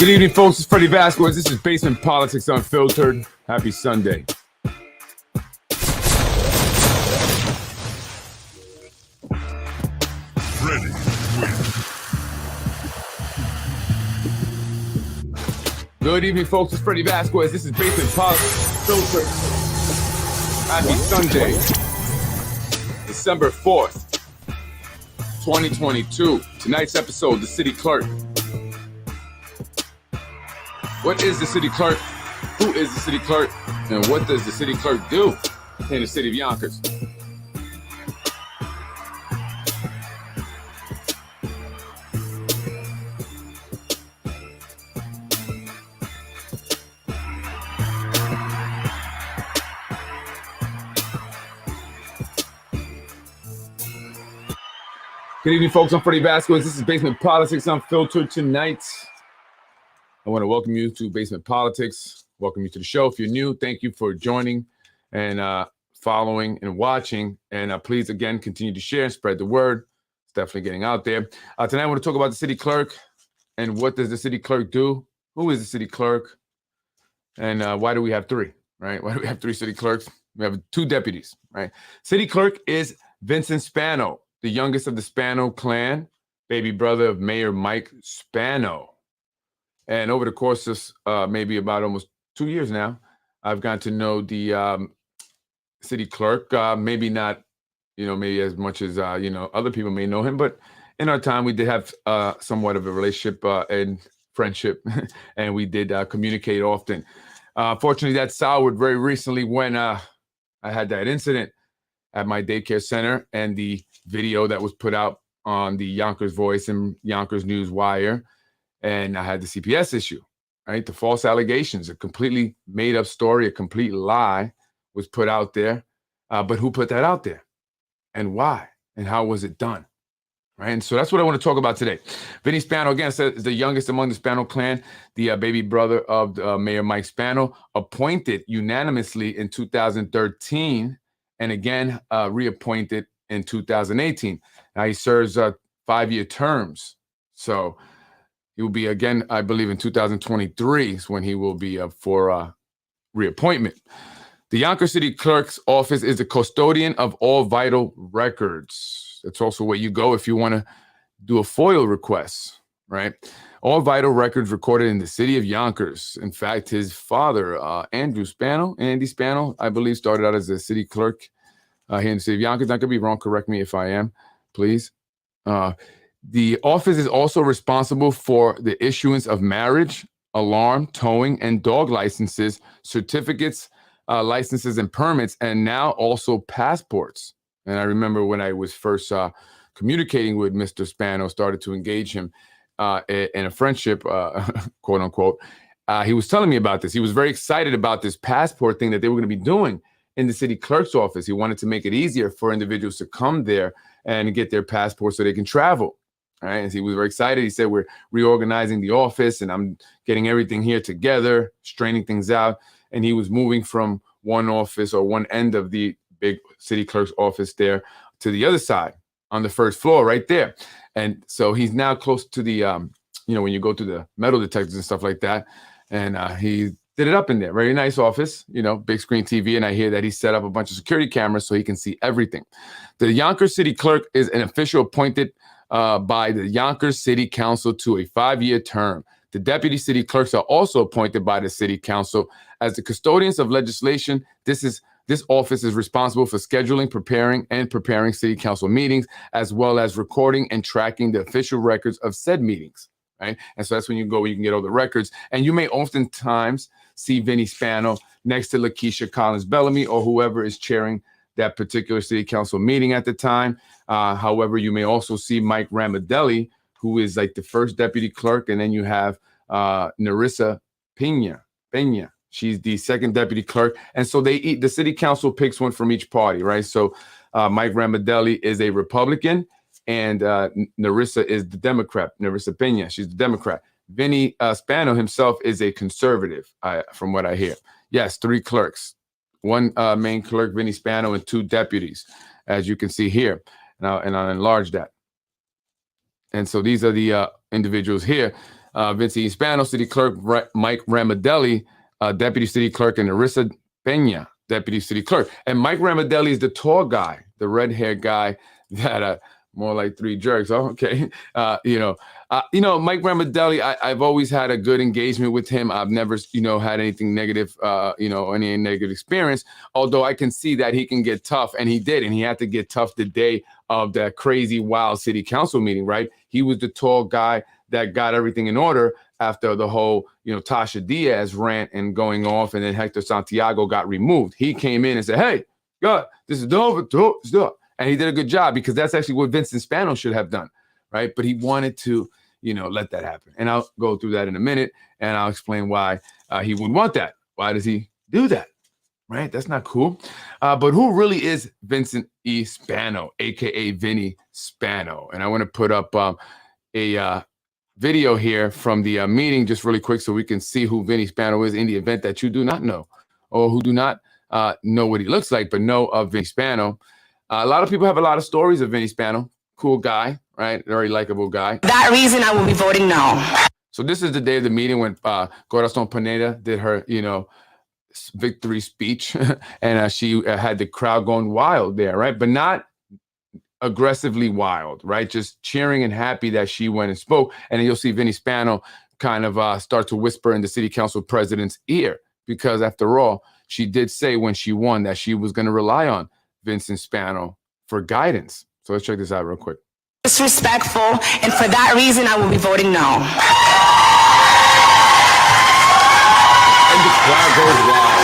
Good evening, folks. It's Freddy Vazquez. This is Basement Politics Unfiltered. Happy Sunday. Freddy wins. Good evening, folks. It's Freddy Vazquez. This is Basement Politics Unfiltered. Happy Sunday, December 4th, 2022. Tonight's episode, The City Clerk. What is the City Clerk? Who is the City Clerk? And what does the City Clerk do in the city of Yonkers? Good evening, folks. I'm Freddy Vazquez. This is Basement Politics Unfiltered. Tonight, I want to welcome you to Basement Politics. Welcome you to the show. If you're new, thank you for joining and following and watching. And please, again, continue to share and spread the word. It's definitely getting out there. Tonight, I want to talk about the City Clerk and what does the City Clerk do? Who is the City Clerk? And why do we have three, right? Why do we have three City Clerks? We have two deputies, right? City Clerk is Vincent Spano, the youngest of the Spano clan, baby brother of Mayor Mike Spano. And over the course of maybe about almost 2 years now, I've gotten to know the city clerk. Maybe not, maybe as much as, other people may know him. But in our time, we did have somewhat of a relationship and friendship, and we did communicate often. Fortunately, that soured very recently when I had that incident at my daycare center and the video that was put out on the Yonkers Voice and Yonkers News Wire. And I had the CPS issue, right? The false allegations, a completely made up story, a complete lie was put out there. But who put that out there and why and how was it done? Right. And so that's what I want to talk about today. Vinny Spano, again, is the youngest among the Spano clan, the baby brother of Mayor Mike Spano, appointed unanimously in 2013 and again reappointed in 2018. Now he serves 5-year terms. So he will be again, I believe, in 2023 is when he will be up for reappointment. The Yonkers City Clerk's office is the custodian of all vital records. That's also where you go if you want to do a FOIL request, right? All vital records recorded in the city of Yonkers. In fact, his father, Andy Spano, I believe, started out as a city clerk here in the city of Yonkers. I could be wrong. Correct me if I am, please. The office is also responsible for the issuance of marriage, alarm, towing, and dog licenses, certificates, licenses, and permits, and now also passports. And I remember when I was first communicating with Mr. Spano, started to engage him in a friendship, quote unquote, he was telling me about this. He was very excited about this passport thing that they were going to be doing in the city clerk's office. He wanted to make it easier for individuals to come there and get their passports so they can travel. Right. And he was very excited. He said, we're reorganizing the office and I'm getting everything here together, straightening things out. And he was moving from one office or one end of the big city clerk's office there to the other side on the first floor right there. And so he's now close to the, when you go to the metal detectors and stuff like that. And he did it up in there. Very nice office, big screen TV. And I hear that he set up a bunch of security cameras so he can see everything. The Yonkers City Clerk is an official appointed by the Yonkers City Council to a 5-year term. The deputy city clerks are also appointed by the city council as the custodians of legislation. This office is responsible for scheduling, preparing city council meetings, as well as recording and tracking the official records of said meetings. Right. And so that's when you go, you can get all the records. And you may oftentimes see Vinny Spano next to Lakeisha Collins Bellamy or whoever is chairing that particular city council meeting at the time. However, you may also see Mike Ramadelli, who is like the first deputy clerk. And then you have Narissa Pena. She's the second deputy clerk. And so the city council picks one from each party, right? So Mike Ramadelli is a Republican and Narissa is the Democrat. Narissa Pena, she's the Democrat. Vinny Spano himself is a conservative, from what I hear. Yes, 3 clerks. One main clerk, Vinny Spano, and 2 deputies, as you can see here. And I'll enlarge that. And so these are the individuals here. Vincent Spano, city clerk, Mike Ramadelli, deputy city clerk, and Arissa Pena, deputy city clerk. And Mike Ramadelli is the tall guy, the red-haired guy that more like three jerks. Oh, okay. Mike Ramadelli, I've always had a good engagement with him. I've never, had anything negative, any negative experience, although I can see that he can get tough, and he did, and he had to get tough the day of that crazy, wild city council meeting, right? He was the tall guy that got everything in order after the whole, Tasha Diaz rant and going off, and then Hector Santiago got removed. He came in and said, hey, God, this is over. And he did a good job, because that's actually what Vincent Spano should have done, right? But he wanted to, let that happen. And I'll go through that in a minute, and I'll explain why he would want that. Why does he do that, right? That's not cool. But who really is Vincent E. Spano, a.k.a. Vinny Spano? And I want to put up a video here from the meeting just really quick, so we can see who Vinny Spano is in the event that you do not know, or who do not know what he looks like, but know of Vinny Spano. A lot of people have a lot of stories of Vinny Spano. Cool guy, right? Very likable guy. For that reason, I will be voting no. So this is the day of the meeting when Corazon Pineda did her, victory speech, and she had the crowd going wild there, right? But not aggressively wild, right? Just cheering and happy that she went and spoke. And then you'll see Vinny Spano kind of start to whisper in the city council president's ear, because after all, she did say when she won that she was going to rely on Vincent Spano for guidance. So let's check this out real quick. Disrespectful, and for that reason, I will be voting no. And the crowd goes wild.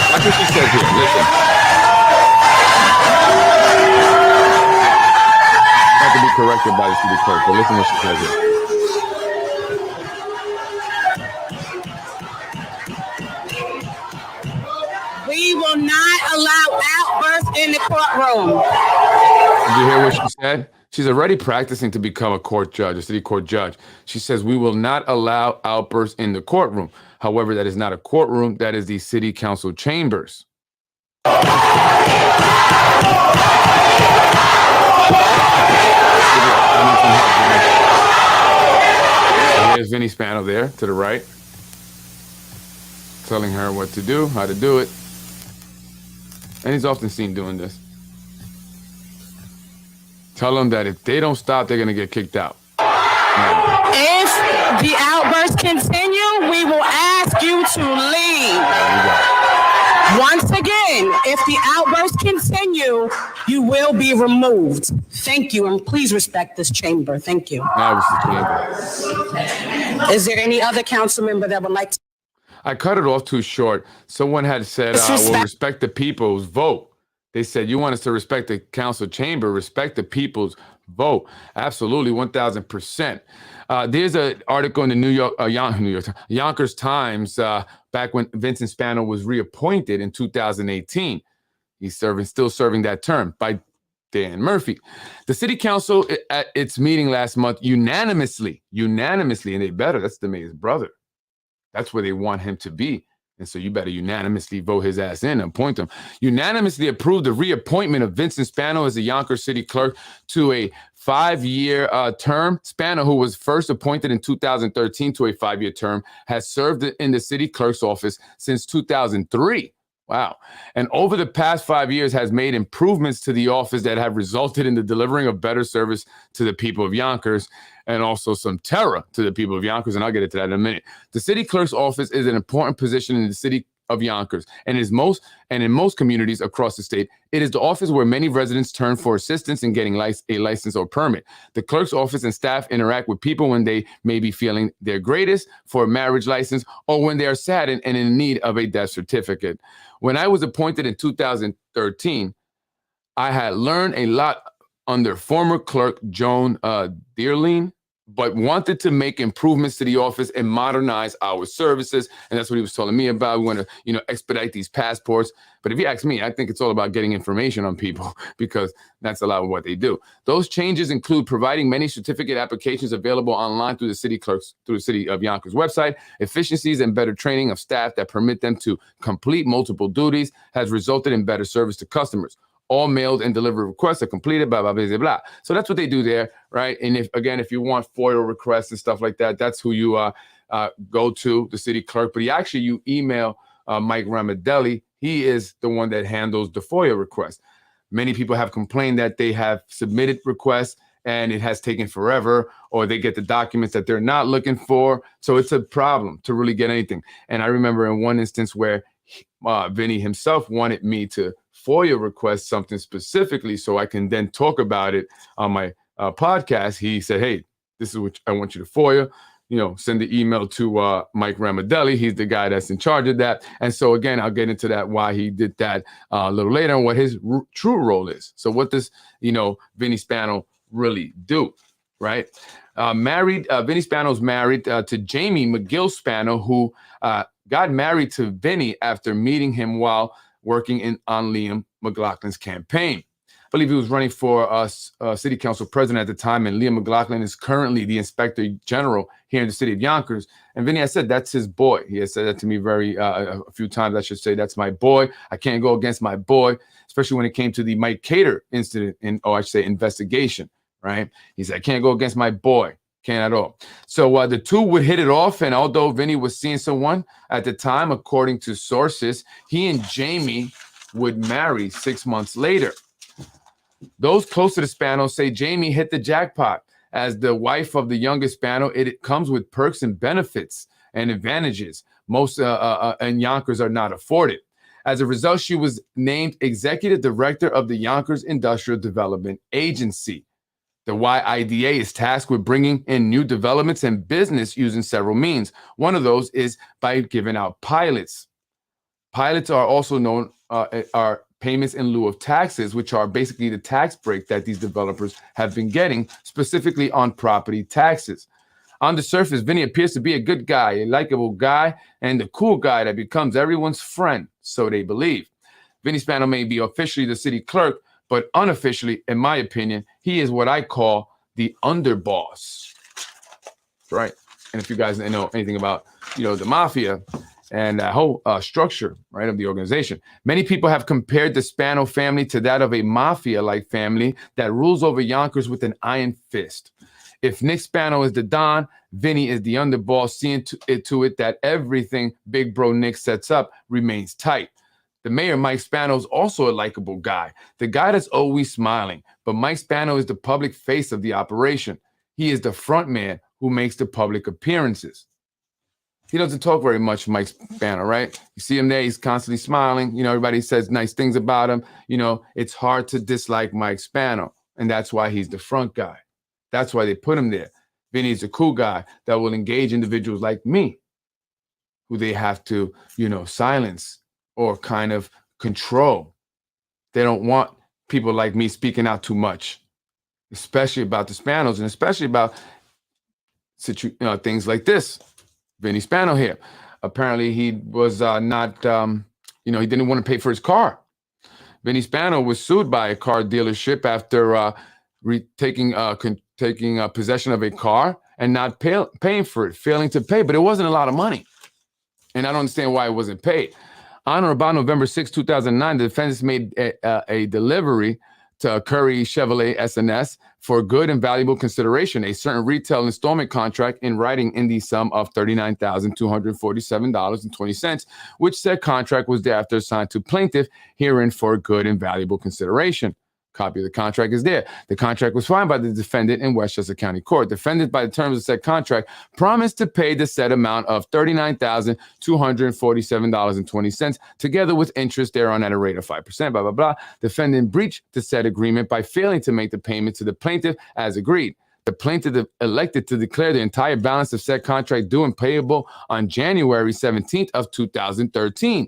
That's what she says here. Listen. Not to be corrected by the city clerk, but listen what she says here. We will not allow outbursts in the courtroom. Did you hear what she said? She's already practicing to become a court judge, a city court judge. She says, we will not allow outbursts in the courtroom. However, that is not a courtroom. That is the city council chambers. Here's Vinny Spano there to the right, telling her what to do, how to do it. And he's often seen doing this. Tell them that if they don't stop, they're going to get kicked out. If the outbursts continue, we will ask you to leave. Once again, if the outbursts continue, you will be removed. Thank you, and please respect this chamber. Thank you. That was the chamber. Is there any other council member that would like to? I cut it off too short. Someone had said, we'll respect the people's vote. They said, you want us to respect the council chamber, respect the people's vote. Absolutely, 1,000%. There's an article in the Yonkers Times back when Vincent Spano was reappointed in 2018. He's still serving that term by Dan Murphy. The city council at its meeting last month unanimously, and they better, that's the mayor's brother. That's where they want him to be. And so you better unanimously vote his ass in and appoint him. Unanimously approved the reappointment of Vincent Spano as the Yonkers city clerk to a 5-year term. Spano, who was first appointed in 2013 to a 5-year term, has served in the city clerk's office since 2003. Wow. And over the past 5 years has made improvements to the office that have resulted in the delivering of better service to the people of Yonkers, and also some terror to the people of Yonkers, and I'll get into that in a minute. The city clerk's office is an important position in the city of Yonkers, and in most communities across the state, it is the office where many residents turn for assistance in getting a license or permit. The clerk's office and staff interact with people when they may be feeling their greatest for a marriage license, or when they are saddened and in need of a death certificate. When I was appointed in 2013, I had learned a lot under former clerk Joan Dearline. but wanted to make improvements to the office and modernize our services. And that's what he was telling me about. We want to, expedite these passports. But if you ask me, I think it's all about getting information on people because that's a lot of what they do. Those changes include providing many certificate applications available online through the city clerks, through the city of Yonkers website. Efficiencies and better training of staff that permit them to complete multiple duties has resulted in better service to customers. All mailed and delivered requests are completed, blah, blah, blah, blah, blah. So that's what they do there, right? And if you want FOIA requests and stuff like that, that's who you go to, the city clerk. But you email Mike Ramadelli. He is the one that handles the FOIA request. Many people have complained that they have submitted requests and it has taken forever, or they get the documents that they're not looking for. So it's a problem to really get anything. And I remember in one instance where Vinny himself wanted me to FOIA request something specifically so I can then talk about it on my podcast. He said, hey, this is what I want you to FOIA, send the email to Mike Ramadelli. He's the guy that's in charge of that. And so again, I'll get into that, why he did that a little later and what his true role is. So what does, Vinny Spano really do, right? Vinny Spano's married to Jamie McGill Spano, who got married to Vinny after meeting him while working on Liam McLaughlin's campaign. I believe he was running for city council president at the time, and Liam McLaughlin is currently the inspector general here in the city of Yonkers. And Vinny has said, that's his boy. He has said that to me a few times, I should say, that's my boy. I can't go against my boy, especially when it came to the Mike Cater incident, investigation, right? He said, I can't go against my boy. Can't at all. So the two would hit it off. And although Vinny was seeing someone at the time, according to sources, he and Jamie would marry 6 months later. Those close to the Spano say Jamie hit the jackpot. As the wife of the youngest Spano, it comes with perks and benefits and advantages most and Yonkers are not afforded. As a result, she was named executive director of the Yonkers Industrial Development Agency. The YIDA is tasked with bringing in new developments and business using several means. One of those is by giving out pilots. Pilots are also known are payments in lieu of taxes, which are basically the tax break that these developers have been getting, specifically on property taxes. On the surface, Vinny appears to be a good guy, a likable guy, and the cool guy that becomes everyone's friend, so they believe. Vinny Spano may be officially the city clerk, but unofficially, in my opinion, he is what I call the underboss, right? And if you guys know anything about, the mafia and that whole structure, right, of the organization, many people have compared the Spano family to that of a mafia-like family that rules over Yonkers with an iron fist. If Nick Spano is the Don, Vinny is the underboss, seeing to it that everything big bro Nick sets up remains tight. The mayor, Mike Spano, is also a likable guy, the guy that's always smiling. But Mike Spano is the public face of the operation. He is the front man who makes the public appearances. He doesn't talk very much, Mike Spano, right? You see him there, he's constantly smiling. Everybody says nice things about him. It's hard to dislike Mike Spano, and that's why he's the front guy. That's why they put him there. Vinny's a cool guy that will engage individuals like me, who they have to, silence or kind of control. They don't want people like me speaking out too much, especially about the Spanos and especially about things like this. Vinny Spano here. Apparently he was not, he didn't want to pay for his car. Vinny Spano was sued by a car dealership after taking possession of a car and not paying for it, failing to pay. But it wasn't a lot of money. And I don't understand why it wasn't paid. On or about November 6, 2009, the defendants made a delivery to Curry Chevrolet SNS for good and valuable consideration, a certain retail installment contract in writing in the sum of $39,247.20, which said contract was thereafter assigned to plaintiff herein for good and valuable consideration. Copy of the contract is there. The contract was signed by the defendant in Westchester County Court. Defendant, by the terms of said contract, promised to pay the said amount of $39,247.20, together with interest thereon at a rate of 5%, blah, blah, blah. Defendant breached the said agreement by failing to make the payment to the plaintiff as agreed. The plaintiff elected to declare the entire balance of said contract due and payable on January 17th of 2013.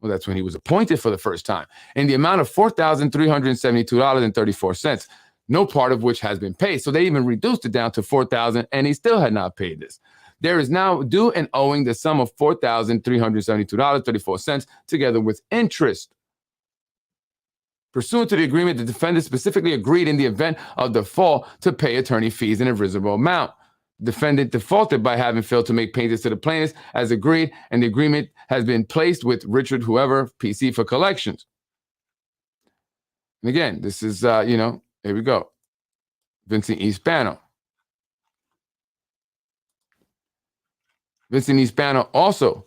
Well, that's when he was appointed for the first time, in the amount of $4,372.34. no part of which has been paid. So they even reduced it down to $4,000, and he still had not paid this. There is now due and owing the sum of $4,372.34 together with interest. Pursuant to the agreement, the defendant specifically agreed in the event of default to pay attorney fees in a reasonable amount. The defendant defaulted by having failed to make payments to the plaintiffs as agreed, and the agreement has been placed with Richard whoever PC for collections. And again, this is, here we go. Vincent E. Spano. Vincent E. Spano also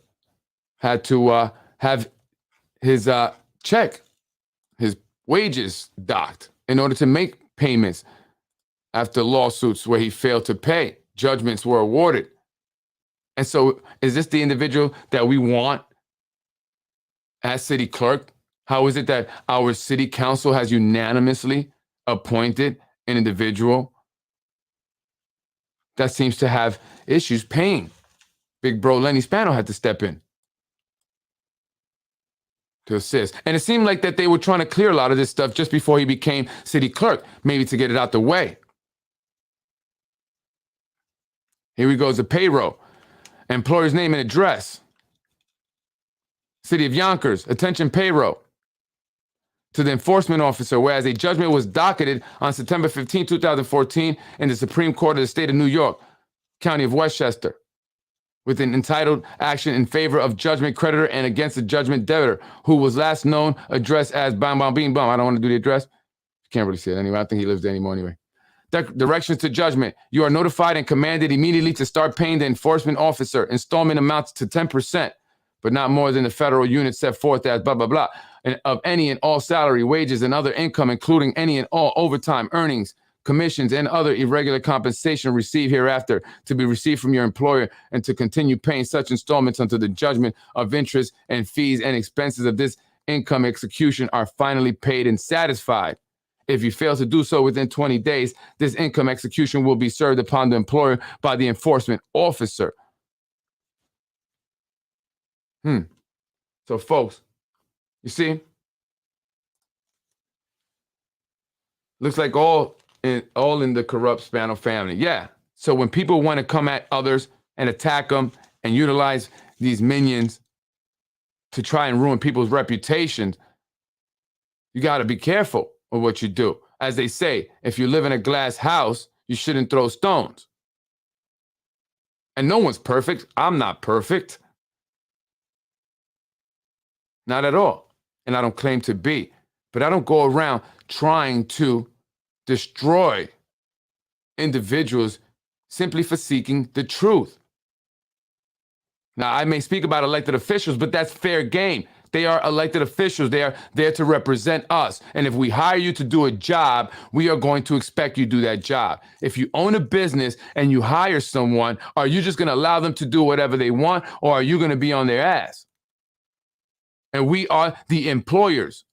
had to have his check, his wages docked in order to make payments after lawsuits where he failed to pay. Judgments were awarded. And so is this the individual that we want as city clerk? How is it that our city council has unanimously appointed an individual that seems to have issues paying? Big bro Lenny Spano had to step in to assist. And it seemed like that they were trying to clear a lot of this stuff just before he became city clerk, maybe to get it out the way. Here we go, the payroll. Employer's name and address. City of Yonkers, attention payroll. To the enforcement officer, whereas a judgment was docketed on September 15, 2014 in the Supreme Court of the State of New York, County of Westchester, with an entitled action in favor of judgment creditor and against the judgment debtor, who was last known address as Bam Bam Beam Bum. I don't want to do the address. Can't really see it anyway. I think he lives there anymore anyway. Directions to judgment. You are notified and commanded immediately to start paying the enforcement officer installment amounts to 10%, but not more than the federal unit set forth as blah, blah, blah, and of any and all salary, wages, and other income, including any and all overtime earnings, commissions, and other irregular compensation received hereafter to be received from your employer, and to continue paying such installments until the judgment of interest and fees and expenses of this income execution are finally paid and satisfied. If you fail to do so within 20 days, this income execution will be served upon the employer by the enforcement officer. So, folks, you see, looks like all in the corrupt Spano family. Yeah. So when people want to come at others and attack them and utilize these minions to try and ruin people's reputations, you got to be careful of what you do. As they say, if you live in a glass house, you shouldn't throw stones. And no one's perfect. I'm not perfect. Not at all. And I don't claim to be. But I don't go around trying to destroy individuals simply for seeking the truth. Now, I may speak about elected officials, but that's fair game. They are elected officials. They are there to represent us. And if we hire you to do a job, we are going to expect you to do that job. If you own a business and you hire someone, are you just going to allow them to do whatever they want, or are you going to be on their ass? And we are the employers,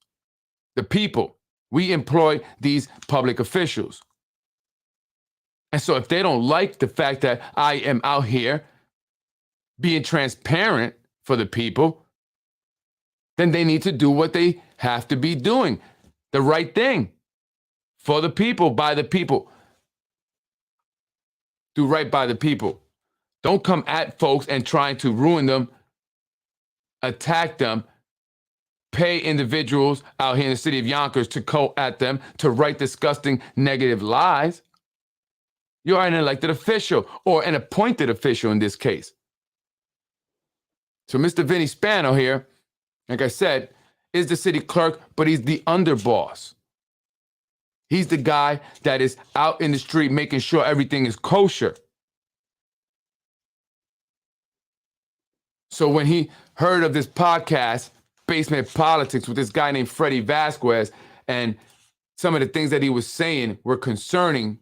the people. We employ these public officials. And so if they don't like the fact that I am out here being transparent for the people, then they need to do what they have to be doing. The right thing for the people, by the people. Do right by the people. Don't come at folks and trying to ruin them, attack them, pay individuals out here in the city of Yonkers to go at them, to write disgusting negative lies. You are an elected official, or an appointed official in this case. So Mr. Vinny Spano here, like I said, is the city clerk, but he's the underboss. He's the guy that is out in the street making sure everything is kosher. So when he heard of this podcast, Basement Politics, with this guy named Freddy Vazquez, and some of the things that he was saying were concerning,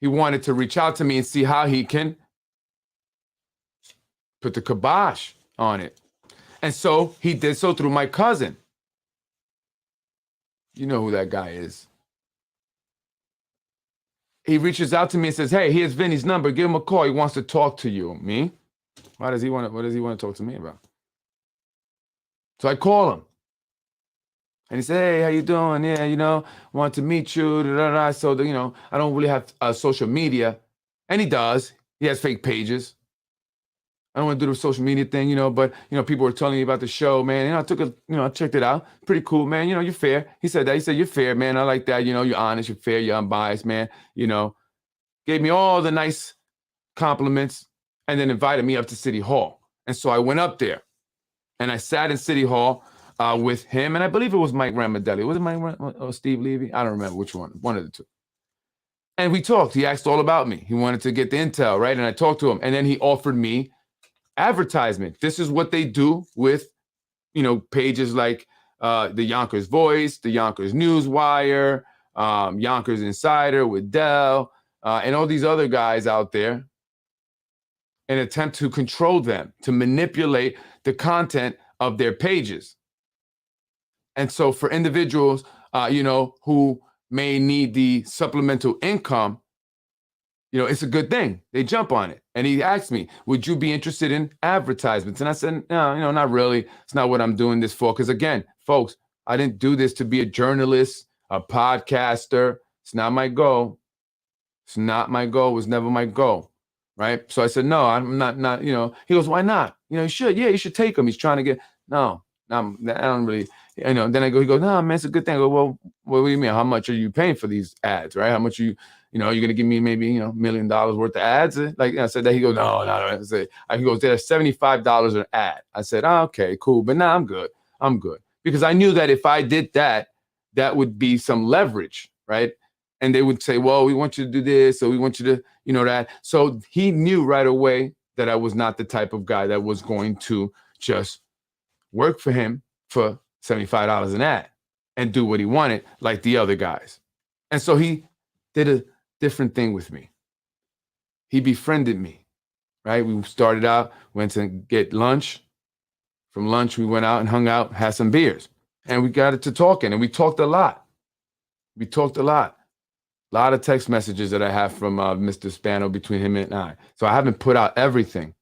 he wanted to reach out to me and see how he can put the kibosh on it. And so he did so through my cousin. You know who that guy is. He reaches out to me and says, hey, here's Vinny's number. Give him a call. He wants to talk to you. Me? What does he want to talk to me about? So I call him. And he said, hey, how you doing? Yeah, want to meet you. Da, da, da. So, I don't really have social media. And he does. He has fake pages. I don't want to do the social media thing, but, people were telling me about the show, man. I checked it out. Pretty cool, man. You're fair. He said that. He said, you're fair, man. I like that. You're honest, you're fair, you're unbiased, man. Gave me all the nice compliments and then invited me up to City Hall. And so I went up there and I sat in City Hall with him. And I believe it was Mike Ramadelli. Was it Mike or Steve Levy? I don't remember which one of the two. And we talked. He asked all about me. He wanted to get the intel, right? And I talked to him. And then he offered me advertisement. This is what they do with, pages like the Yonkers Voice, the Yonkers Newswire, Yonkers Insider with Dell, and all these other guys out there, an attempt to control them, to manipulate the content of their pages. And so for individuals, who may need the supplemental income, it's a good thing. They jump on it. And he asked me, would you be interested in advertisements? And I said, no, not really. It's not what I'm doing this for. Because again, folks, I didn't do this to be a journalist, a podcaster. It's not my goal. It's not my goal. It was never my goal. Right. So I said, no, I'm not, he goes, why not? You should. Yeah, you should take him. He's trying to get, no, I don't really, then he goes, no, man, it's a good thing. I go, well, what do you mean? How much are you paying for these ads? Right. How much you're going to give me maybe, $1 million worth of ads? Like I said that. He goes, no. He goes, there's $75 an ad. I said, oh, okay, cool. But I'm good. Because I knew that if I did that, that would be some leverage. Right. And they would say, well, we want you to do this. So we want you to, that. So he knew right away that I was not the type of guy that was going to just work for him for $75 an ad and do what he wanted like the other guys. And so he did a different thing with me. He befriended me, right? We started out, went to get lunch. From lunch, we went out and hung out, had some beers. And we got it to talking, and we talked a lot. A lot of text messages that I have from Mr. Spano between him and I. So I haven't put out everything.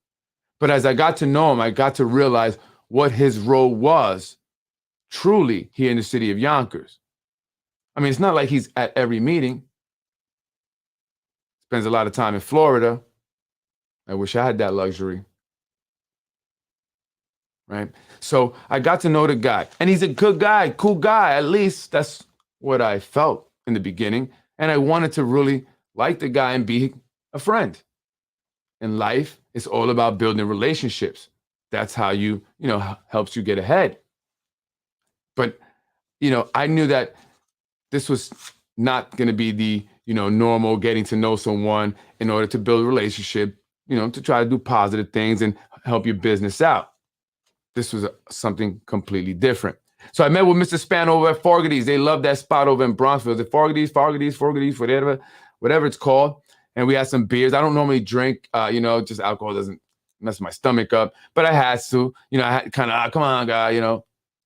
But as I got to know him, I got to realize what his role was truly here in the city of Yonkers. I mean, it's not like he's at every meeting. Spends a lot of time in Florida. I wish I had that luxury. Right? So I got to know the guy. And he's a good guy, cool guy. At least that's what I felt in the beginning. And I wanted to really like the guy and be a friend. In life, it's all about building relationships. That's how helps you get ahead. But, I knew that this was not going to be the, normal getting to know someone in order to build a relationship, to try to do positive things and help your business out. This was something completely different. So I met with Mr. Spano over at Fogarty's. They love that spot over in Bronxville. The Fogarty's, whatever it's called. And we had some beers. I don't normally drink, just alcohol doesn't mess my stomach up. But I had to, I had kind of, come on, guy,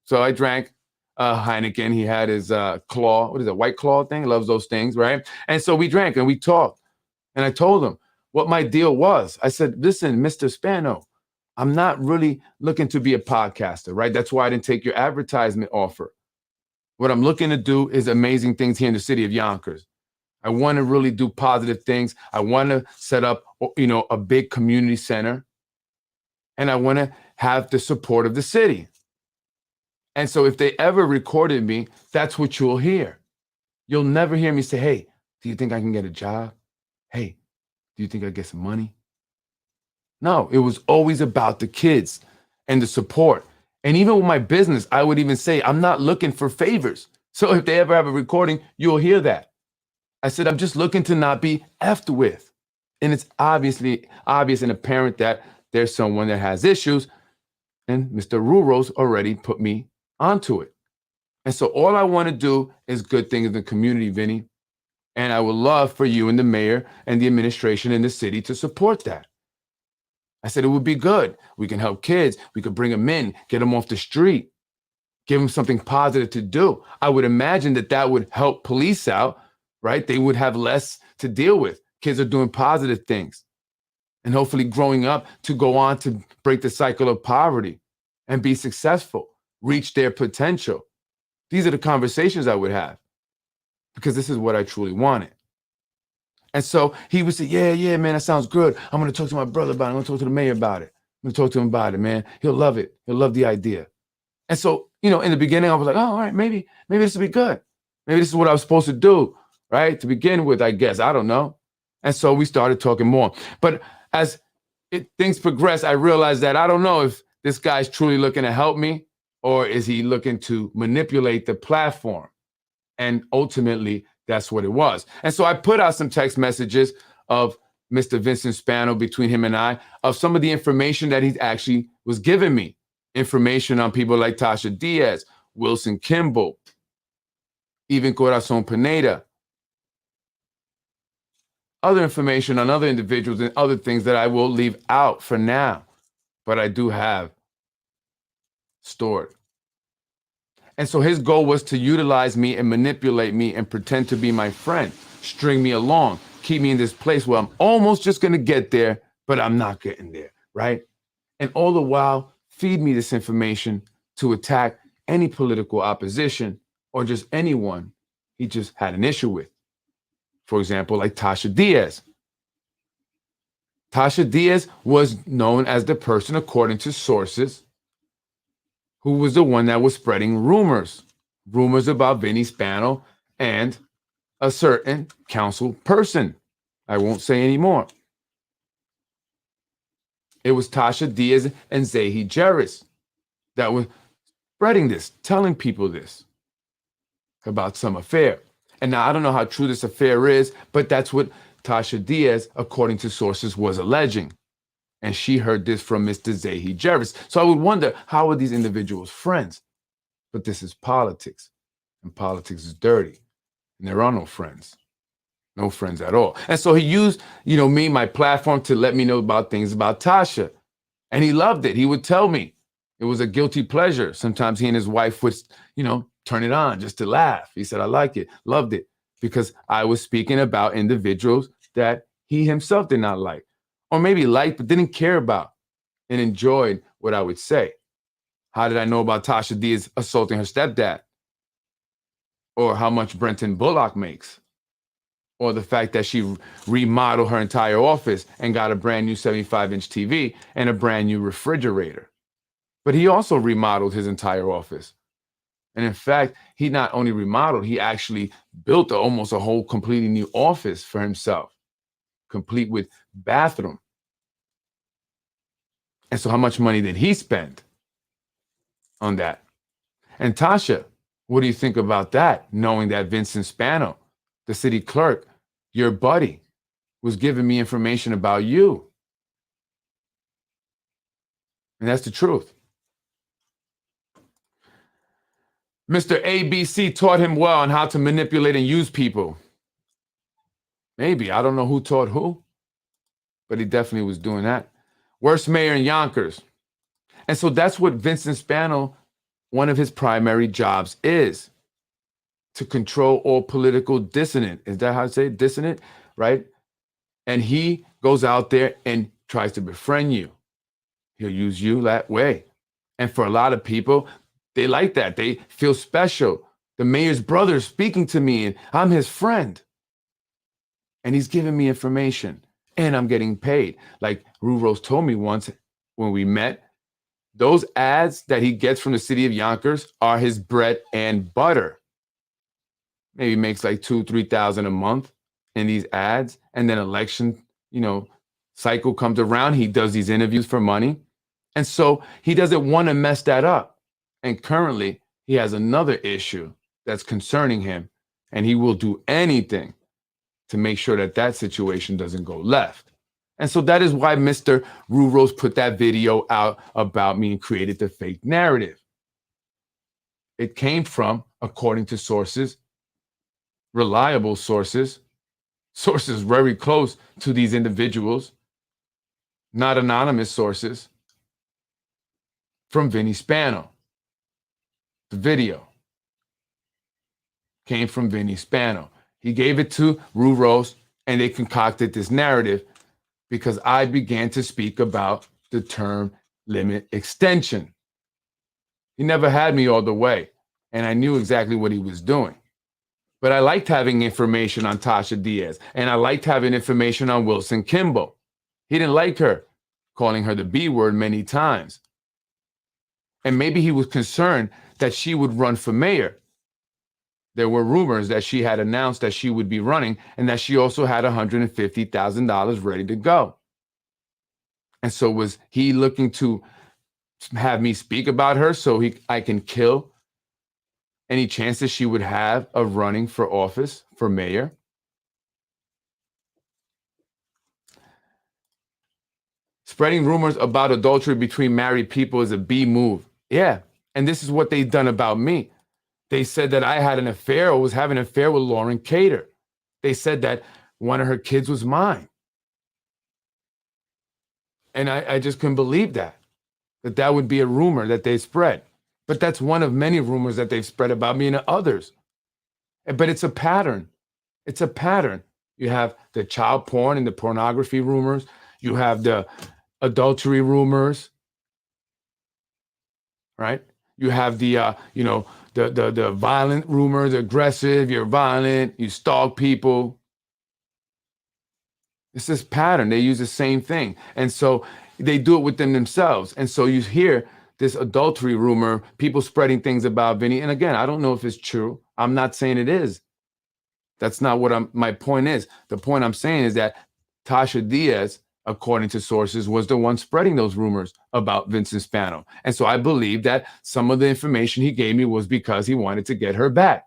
So I drank Heineken. He had his claw. What is it, White Claw thing? He loves those things, right? And so we drank and we talked. And I told him what my deal was. I said, listen, Mr. Spano, I'm not really looking to be a podcaster, right? That's why I didn't take your advertisement offer. What I'm looking to do is amazing things here in the city of Yonkers. I want to really do positive things. I want to set up, a big community center. And I want to have the support of the city. And so if they ever recorded me, that's what you'll hear. You'll never hear me say, hey, do you think I can get a job? Hey, do you think I get some money? No, it was always about the kids and the support. And even with my business, I would even say, I'm not looking for favors. So if they ever have a recording, you'll hear that. I said, I'm just looking to not be effed with. And it's obvious and apparent that there's someone that has issues. And Mr. Ruro's already put me onto it. And so all I want to do is good things in the community, Vinny. And I would love for you and the mayor and the administration in the city to support that. I said, it would be good. We can help kids. We could bring them in, get them off the street, give them something positive to do. I would imagine that would help police out, right? They would have less to deal with. Kids are doing positive things and hopefully growing up to go on to break the cycle of poverty and be successful, reach their potential. These are the conversations I would have because this is what I truly wanted. And so he would say, yeah, man, that sounds good. I'm going to talk to my brother about it. I'm going to talk to the mayor about it. I'm going to talk to him about it, man. He'll love it. He'll love the idea. And so, in the beginning, I was like, oh, all right, maybe this will be good. Maybe this is what I was supposed to do, right? To begin with, I guess. I don't know. And so we started talking more. But as things progressed, I realized that I don't know if this guy's truly looking to help me or is he looking to manipulate the platform? And ultimately, that's what it was. And so I put out some text messages of Mr. Vincent Spano between him and I of some of the information that he actually was giving me. Information on people like Tasha Diaz, Wilson Kimball, even Corazon Pineda. Other information on other individuals and other things that I will leave out for now, but I do have stored. And so his goal was to utilize me and manipulate me and pretend to be my friend, string me along, keep me in this place where I'm almost just going to get there, but I'm not getting there, right? And all the while, feed me this information to attack any political opposition or just anyone he just had an issue with. For example, like Tasha Diaz. Tasha Diaz was known as the person, according to sources, who was the one that was spreading rumors about Vinny Spano and a certain council person. I won't say anymore. It was Tasha Diaz and Zahi Jerris that were spreading this, telling people this about some affair. And now I don't know how true this affair is, but that's what Tasha Diaz, according to sources, was alleging. And she heard this from Mr. Zahi Jerris. So I would wonder, how are these individuals friends? But this is politics, and politics is dirty, and there are no friends. No friends at all. And so he used, me, my platform, to let me know about things about Tasha. And he loved it. He would tell me it was a guilty pleasure. Sometimes he and his wife would, turn it on just to laugh. He said, I like it, loved it, because I was speaking about individuals that he himself did not like, or maybe liked, but didn't care about and enjoyed what I would say. How did I know about Tasha Diaz assaulting her stepdad? Or how much Brenton Bullock makes? Or the fact that she remodeled her entire office and got a brand new 75-inch TV and a brand new refrigerator. But he also remodeled his entire office. And in fact, he not only remodeled, he actually built almost a whole completely new office for himself, complete with bathroom. And so how much money did he spend on that? And Tasha, what do you think about that? Knowing that Vincent Spano, the city clerk, your buddy, was giving me information about you. And that's the truth. Mr. ABC taught him well on how to manipulate and use people. Maybe. I don't know who taught who, but he definitely was doing that. Worst mayor in Yonkers. And so that's what Vincent Spano, one of his primary jobs is, to control all political dissonant. Is that how I say it? Dissonant, right? And he goes out there and tries to befriend you. He'll use you that way. And for a lot of people, they like that. They feel special. The mayor's brother is speaking to me and I'm his friend. And he's giving me information and I'm getting paid. Like Rue Rose told me once when we met, those ads that he gets from the city of Yonkers are his bread and butter. Maybe makes like $2,000-3,000 a month in these ads. And then election, cycle comes around. He does these interviews for money. And so he doesn't want to mess that up. And currently he has another issue that's concerning him. And he will do anything to make sure that that situation doesn't go left. And so that is why Mr. Rue Rose put that video out about me and created the fake narrative. It came from, according to sources, reliable sources very close to these individuals, not anonymous sources, from Vinny Spano. The video came from Vinny Spano. He gave it to Rue Rose and they concocted this narrative because I began to speak about the term limit extension. He never had me all the way. and I knew exactly what he was doing. But I liked having information on Tasha Diaz, and I liked having information on Wilson Kimball. He didn't like her, calling her the B word many times. And maybe he was concerned that she would run for mayor. There were rumors that she had announced that she would be running and that she also had $150,000 ready to go. And so was he looking to have me speak about her so I can kill any chances she would have of running for office, for mayor? Spreading rumors about adultery between married people is a B move. Yeah, and this is what they've done about me. They said that I had an affair or was having an affair with Lauren Cater. They said that one of her kids was mine. And I just couldn't believe that would be a rumor that they spread. But that's one of many rumors that they've spread about me and others. But it's a pattern. It's a pattern. You have the child porn and the pornography rumors. You have the adultery rumors, right? You have the, the violent rumors, aggressive, you're violent, you stalk people. It's this pattern. They use the same thing. And so they do it within themselves. And so you hear this adultery rumor, people spreading things about Vinny. And again, I don't know if it's true. I'm not saying it is. That's not what my point is. The point I'm saying is that Tasha Diaz, according to sources, was the one spreading those rumors about Vincent Spano. And so I believe that some of the information he gave me was because he wanted to get her back.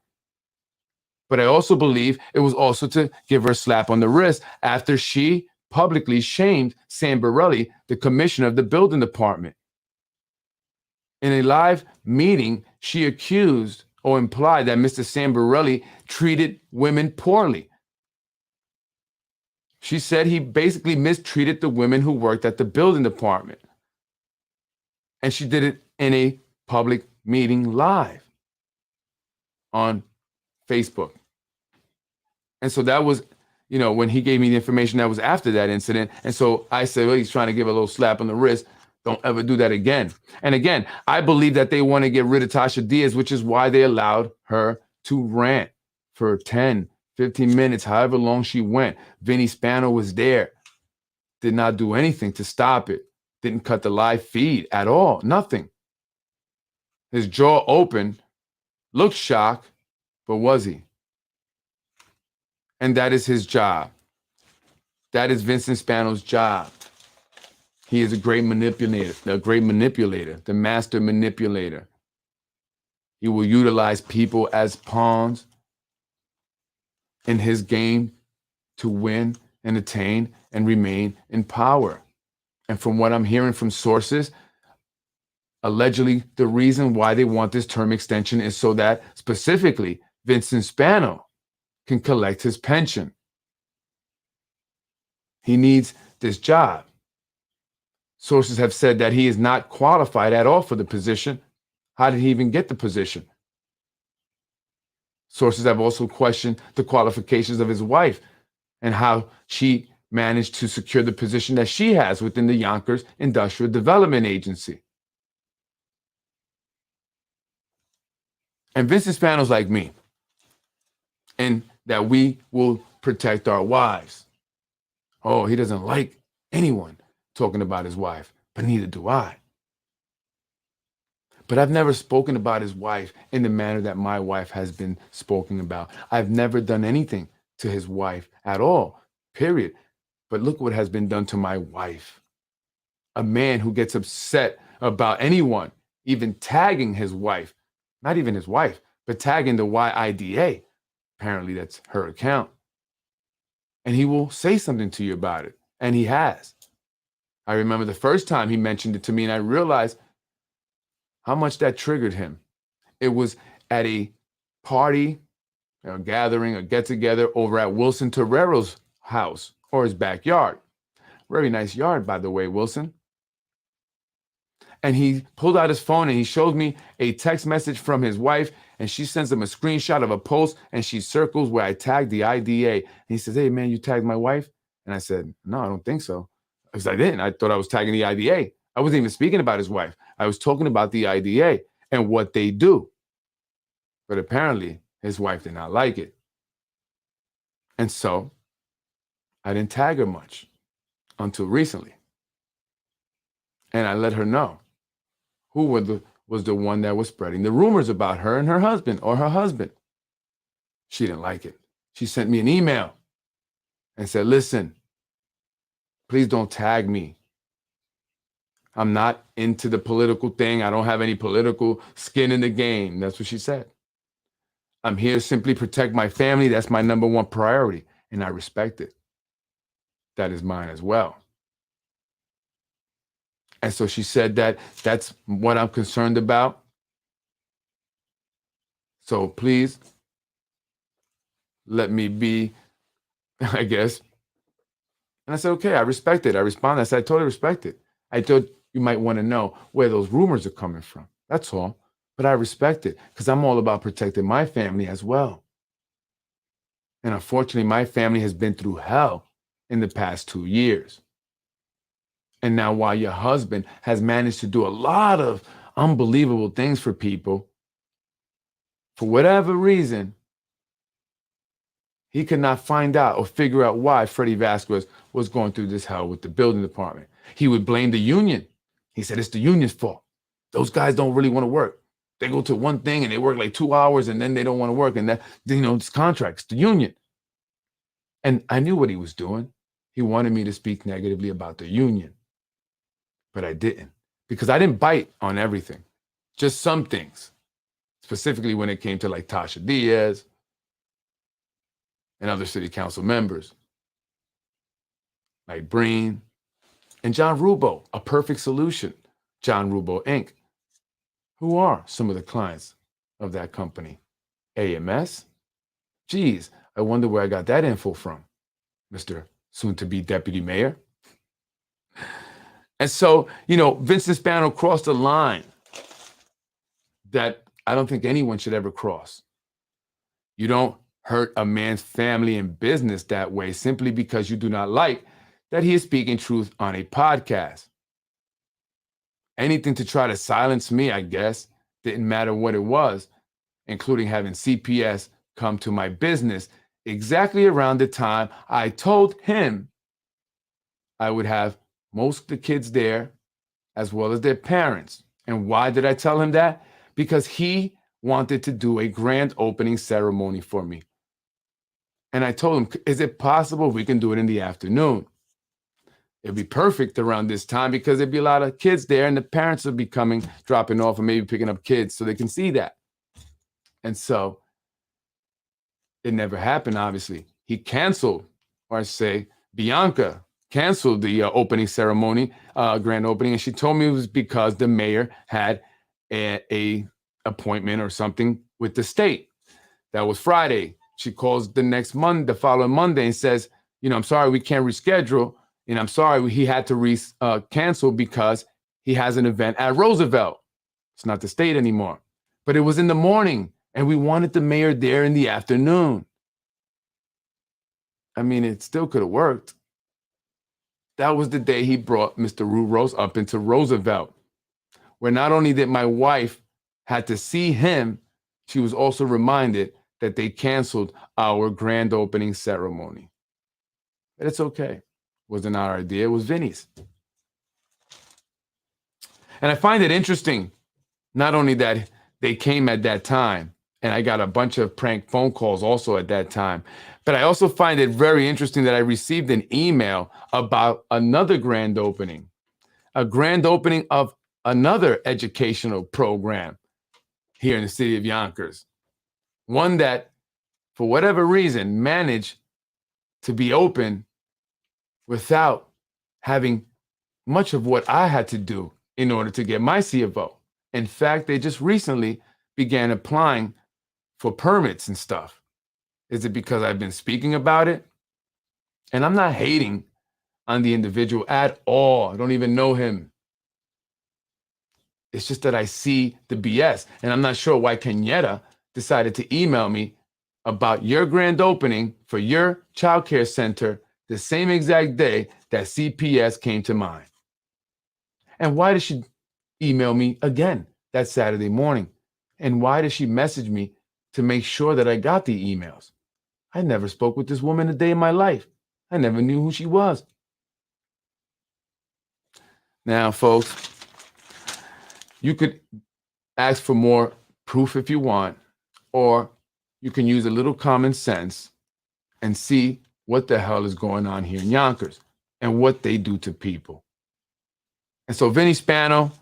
But I also believe it was also to give her a slap on the wrist after she publicly shamed Samborelli, the commissioner of the building department. In a live meeting, she accused or implied that Mr. Samborelli treated women poorly. She said he basically mistreated the women who worked at the building department. And she did it in a public meeting live on Facebook. And so that was, when he gave me the information, that was after that incident. And so I said, well, he's trying to give a little slap on the wrist. Don't ever do that again. And again, I believe that they want to get rid of Tasha Diaz, which is why they allowed her to rant for 10, 15 minutes, however long she went. Vinny Spano was there, did not do anything to stop it, didn't cut the live feed at all, nothing. His jaw open, looked shocked, but was he? And that is his job. That is Vincent Spano's job. He is a great manipulator, the master manipulator. He will utilize people as pawns in his game to win and attain and remain in power. And from what I'm hearing from sources, allegedly the reason why they want this term extension is so that specifically Vincent Spano can collect his pension. He needs this job. Sources have said that he is not qualified at all for the position. How did he even get the position? Sources have also questioned the qualifications of his wife and how she managed to secure the position that she has within the Yonkers Industrial Development Agency. And Vincent Spano's like me, and that we will protect our wives. Oh, he doesn't like anyone talking about his wife, but neither do I. But I've never spoken about his wife in the manner that my wife has been spoken about. I've never done anything to his wife at all, period. But look what has been done to my wife. A man who gets upset about anyone even tagging his wife, not even his wife, but tagging the YIDA. Apparently that's her account. And he will say something to you about it. And he has. I remember the first time he mentioned it to me, and I realized how much that triggered him. It was at a party, a gathering, a get-together over at Wilson Torrero's house or his backyard. Very nice yard, by the way, Wilson. And he pulled out his phone and he showed me a text message from his wife, and she sends him a screenshot of a post and she circles where I tagged the IDA. And he says, hey, man, you tagged my wife? And I said, no, I don't think so. Because I didn't. I thought I was tagging the IDA. I wasn't even speaking about his wife. I was talking about the IDA and what they do. But apparently his wife did not like it. And so I didn't tag her much until recently. And I let her know who was the one that was spreading the rumors about her and her husband or her husband. She didn't like it. She sent me an email and said, listen, please don't tag me. I'm not into the political thing. I don't have any political skin in the game. That's what she said. I'm here to simply protect my family. That's my number one priority. And I respect it. That is mine as well. And so she said that that's what I'm concerned about. So please let me be, I guess. And I said, okay, I respect it. I responded. I said, I totally respect it. I thought you might want to know where those rumors are coming from. That's all. But I respect it because I'm all about protecting my family as well. And unfortunately, my family has been through hell in the past 2 years. And now while your husband has managed to do a lot of unbelievable things for people, for whatever reason, he could not find out or figure out why Freddy Vazquez was going through this hell with the building department. He would blame the union. He said, it's the union's fault. Those guys don't really want to work. They go to one thing and they work like 2 hours and then they don't want to work. And that, it's contracts, the union. And I knew what he was doing. He wanted me to speak negatively about the union. But I didn't, because I didn't bite on everything, just some things, specifically when it came to like Tasha Diaz and other city council members like Breen and John Rubo, a perfect solution, John Rubo Inc. Who are some of the clients of that company? AMS? Geez, I wonder where I got that info from, Mr. Soon-to-be Deputy Mayor. And so, Vincent Spano crossed a line that I don't think anyone should ever cross. You don't hurt a man's family and business that way simply because you do not like that he is speaking truth on a podcast. Anything to try to silence me, I guess, didn't matter what it was, including having CPS come to my business exactly around the time I told him I would have most of the kids there, as well as their parents. And why did I tell him that? Because he wanted to do a grand opening ceremony for me. And I told him, is it possible we can do it in the afternoon? It'd be perfect around this time because there'd be a lot of kids there and the parents would be coming, dropping off and maybe picking up kids so they can see that. And so it never happened, obviously. He canceled, or I say, Bianca canceled the opening ceremony, grand opening, and she told me it was because the mayor had a appointment or something with the state. That was Friday. She calls the following Monday and says, I'm sorry, we can't reschedule, and I'm sorry he had to cancel because he has an event at Roosevelt. It's not the state anymore. But it was in the morning, and we wanted the mayor there in the afternoon. I mean, it still could have worked. That was the day he brought Mr. Rose up into Roosevelt, where not only did my wife had to see him, she was also reminded that they canceled our grand opening ceremony. But it's okay. It wasn't our idea. It was Vinny's. And I find it interesting, not only that they came at that time, and I got a bunch of prank phone calls also at that time, but I also find it very interesting that I received an email about another grand opening, a grand opening of another educational program here in the city of Yonkers. One that, for whatever reason, managed to be open without having much of what I had to do in order to get my C of O. In fact, they just recently began applying for permits and stuff. Is it because I've been speaking about it? And I'm not hating on the individual at all. I don't even know him. It's just that I see the BS. And I'm not sure why Kenyatta decided to email me about your grand opening for your childcare center the same exact day that CPS came to mind. And why did she email me again that Saturday morning? And why did she message me to make sure that I got the emails. I never spoke with this woman a day in my life. I never knew who she was. Now, folks, you could ask for more proof if you want, or you can use a little common sense and see what the hell is going on here in Yonkers and what they do to people. And so, Vinny Spano,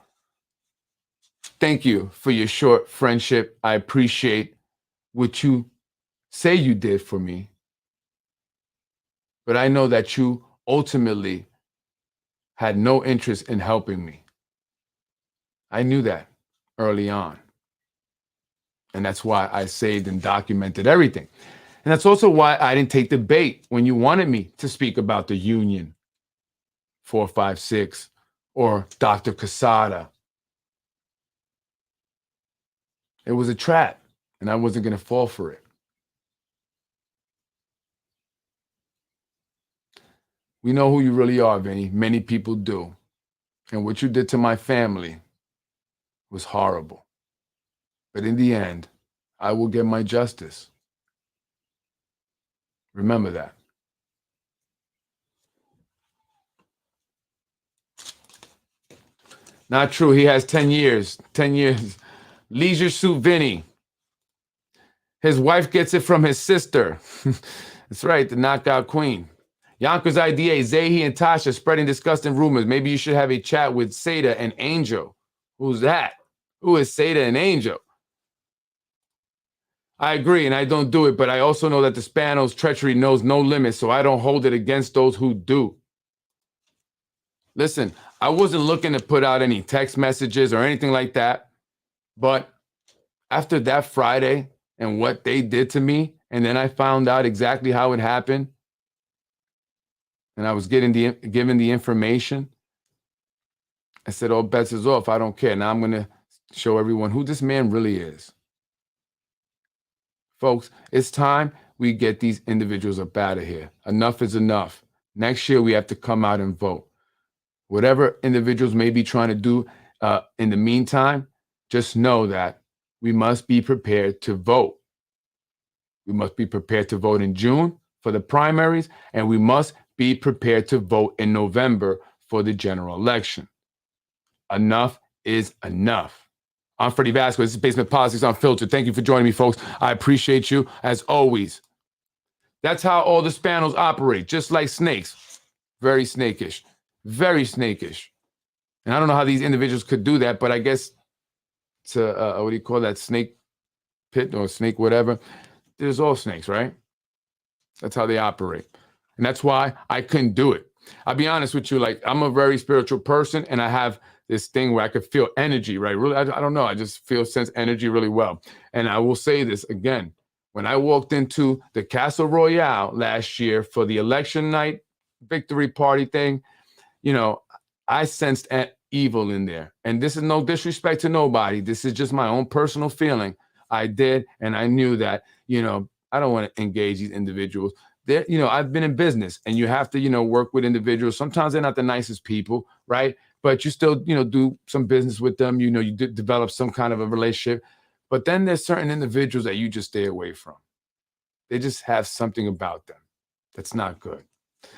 thank you for your short friendship. I appreciate what you say you did for me. But I know that you ultimately had no interest in helping me. I knew that early on. And that's why I saved and documented everything. And that's also why I didn't take the bait when you wanted me to speak about the Union 456 or Dr. Casada. It was a trap, and I wasn't going to fall for it. We know who you really are, Vinny. Many people do. And what you did to my family was horrible. But in the end, I will get my justice. Remember that. Not true. He has 10 years. 10 years. Leisure Suit Vinny. His wife gets it from his sister. That's right, the knockout queen. Yonkers IDA, Zahi and Tasha spreading disgusting rumors. Maybe you should have a chat with Seda and Angel. Who's that? Who is Seda and Angel? I agree, and I don't do it, but I also know that the Spano's treachery knows no limits, so I don't hold it against those who do. Listen, I wasn't looking to put out any text messages or anything like that, but after that Friday and what they did to me, and then I found out exactly how it happened, and I was given the information, I said, all bets is off. I don't care. Now I'm going to show everyone who this man really is. Folks, it's time we get these individuals up out of here. Enough is enough. Next year, we have to come out and vote. Whatever individuals may be trying to do in the meantime, just know that we must be prepared to vote. We must be prepared to vote in June for the primaries, and we must be prepared to vote in November for the general election. Enough is enough. I'm Freddy Vazquez. This is Basement Politics Unfiltered. Thank you for joining me, folks. I appreciate you, as always. That's how all the Spanos operate, just like snakes. Very snakish. Very snakish. And I don't know how these individuals could do that, but I guess it's a, what do you call that, snake pit or snake whatever. There's all snakes, right? That's how they operate. And that's why I couldn't do it. I'll be honest with you, like, I'm a very spiritual person, and I have this thing where I could feel energy, right? Really, I don't know. I just sense energy really well. And I will say this again. When I walked into the Castle Royale last year for the election night victory party thing, you know, I sensed evil in there. And this is no disrespect to nobody. This is just my own personal feeling. I did, and I knew that, you know, I don't want to engage these individuals. They're, you know, I've been in business, and you have to, you know, work with individuals. Sometimes they're not the nicest people, right? But you still, you know, do some business with them. You know, you develop some kind of a relationship. But then there's certain individuals that you just stay away from. They just have something about them that's not good.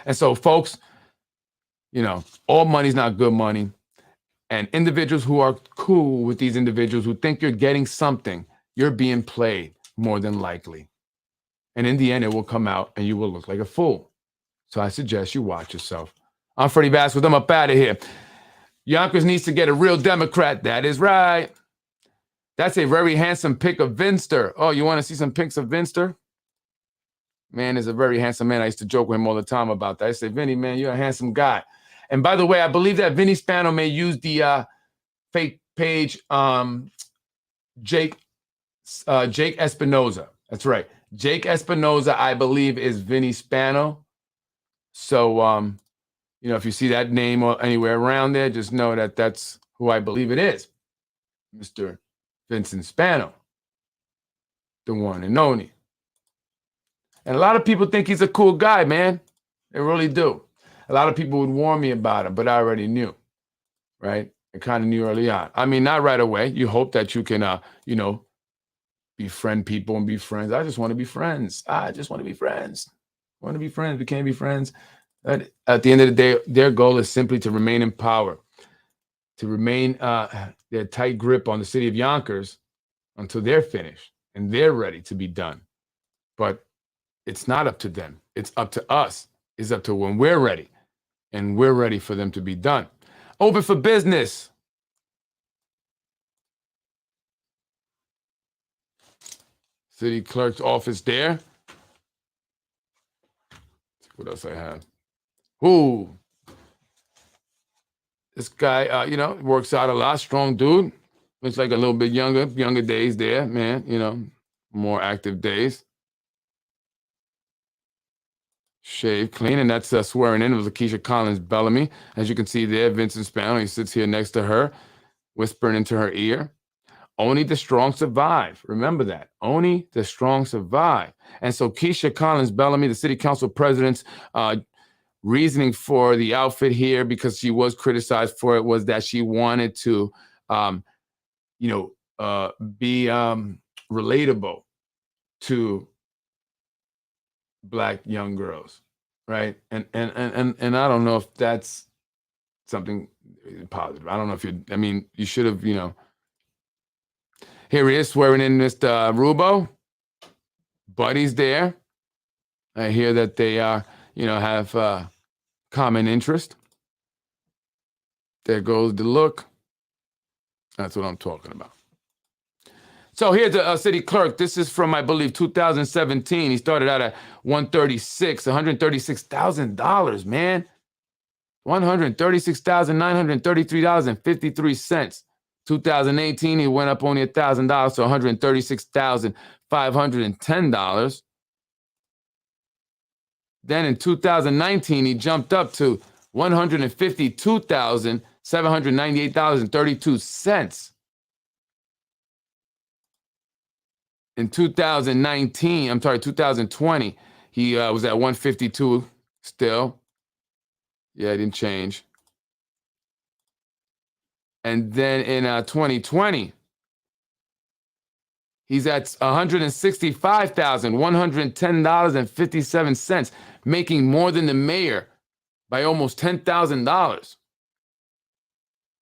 And so, folks, you know, all money's not good money. And individuals who are cool with these individuals who think you're getting something, you're being played more than likely. And in the end, it will come out and you will look like a fool. So I suggest you watch yourself. I'm Freddy Vazquez. I'm up out of here. Yonkers needs to get a real Democrat. That is right. That's a very handsome pic of Vinster. Oh, you want to see some pics of Vinster? Man is a very handsome man. I used to joke with him all the time about that. I say, Vinny, man, you're a handsome guy. And by the way, I believe that Vinny Spano may use the fake page Jake Espinoza. That's right. Jake Espinoza, I believe, is Vinny Spano. So, you know, if you see that name or anywhere around there, just know that that's who I believe it is. Mr. Vincent Spano, the one and only. And a lot of people think he's a cool guy, man. They really do. A lot of people would warn me about him, but I already knew, right? I kind of knew early on. I mean, not right away. You hope that you can, you know, befriend people and be friends. I just want to be friends. I just want to be friends. I want to be friends. We can't be friends. At the end of the day, their goal is simply to remain in power, to remain their tight grip on the city of Yonkers until they're finished and they're ready to be done. But it's not up to them. It's up to us. It's up to when we're ready, and we're ready for them to be done. Open for business. City clerk's office there. What else I have? Ooh. This guy, works out a lot. Strong dude. Looks like a little bit younger days there, man. More active days. Shave clean, and that's swearing in. It was Lakeisha Collins Bellamy. As you can see there, Vincent Spano, he sits here next to her, whispering into her ear. Only the strong survive. Remember that. Only the strong survive. And so Keisha Collins Bellamy, the city council president's reasoning for the outfit here, because she was criticized for it, was that she wanted to, be relatable to Black young girls, right? And I don't know if that's something positive. I don't know if you should have, Here he is swearing in Mr. Rubo. Buddy's there. I hear that they have common interest. There goes the look. That's what I'm talking about. So here's the city clerk. This is from, I believe, 2017. He started out at $136,000, man. $136,933.53. 2018, he went up only $1,000 to $136,510. Then in 2019, he jumped up to $152,798.32. In 2020, he was at 152 still. Yeah, it didn't change. And then in 2020, he's at $165,110.57, making more than the mayor by almost $10,000.